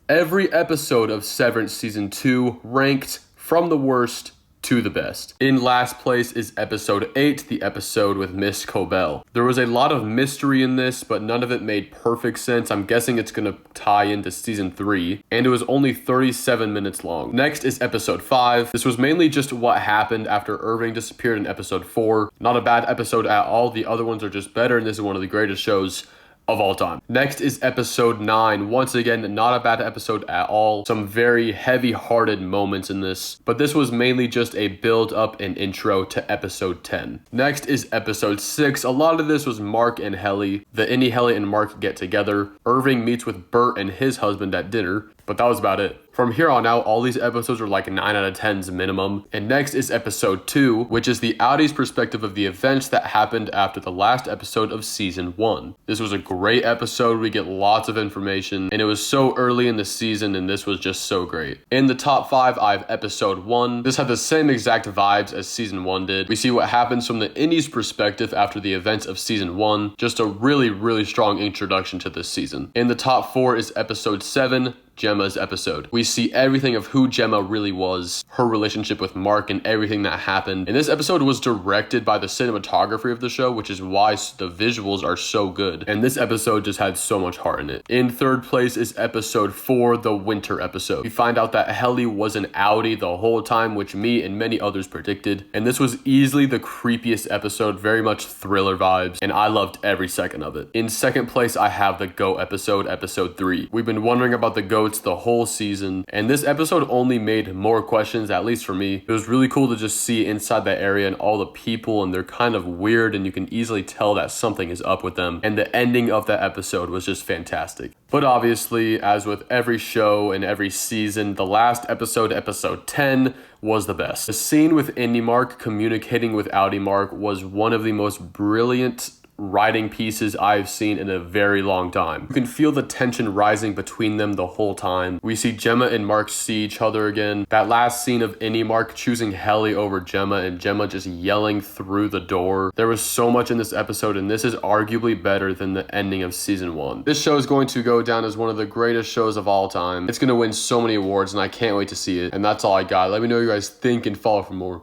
Every episode of Severance Season 2 ranked from the worst to the best. In last place is episode 8, the episode with Miss Cobell. There was a lot of mystery in this, but none of it made perfect sense. I'm guessing it's gonna tie into season 3, and it was only 37 minutes long. Next is episode 5. This was mainly just what happened after Irving disappeared in episode 4. Not a bad episode at all. The other ones are just better, and this is one of the greatest shows of all time. Next is episode 9. Once again, not a bad episode at all. Some very heavy-hearted moments in this, but this was mainly just a build-up and intro to episode 10. Next is episode 6. A lot of this was Mark and Helly. The Indy, Helly, and Mark get together. Irving meets with Bert and his husband at dinner, but that was about it. From here on out, all these episodes are like 9 out of 10s minimum. And next is episode 2, which is the Audie's perspective of the events that happened after the last episode of season 1. This was a great episode. We get lots of information, and it was so early in the season, and this was just so great. In the top 5, I have episode 1. This had the same exact vibes as season 1 did. We see what happens from the Indy's perspective after the events of season 1. Just a really strong introduction to this season. In the top 4 is episode 7, Gemma's episode. We see everything of who Gemma really was, her relationship with Mark, and everything that happened. And this episode was directed by the cinematography of the show, which is why the visuals are so good. And this episode just had so much heart in it. In third place is episode 4, the winter episode. We find out that Helly was an Audi the whole time, which me and many others predicted. And this was easily the creepiest episode, very much thriller vibes, and I loved every second of it. In second place, I have the Goat episode, episode 3. We've been wondering about the goats the whole season, and this episode only made more questions, at least for me. It was really cool to just see inside that area and all the people, and they're kind of weird, and you can easily tell that something is up with them, and the ending of that episode was just fantastic. But obviously, as with every show and every season, the last episode, episode 10, was the best. The scene with Indy Mark communicating with Audi Mark was one of the most brilliant writing pieces I've seen in a very long time. You can feel the tension rising between them the whole time. We see Gemma and Mark see each other again. That last scene of Indy Mark choosing Helly over Gemma and Gemma just yelling through the door. There was so much in this episode, and this is arguably better than the ending of season 1. This show is going to go down as one of the greatest shows of all time. It's going to win so many awards, and I can't wait to see it. And that's all I got. Let me know what you guys think and follow for more.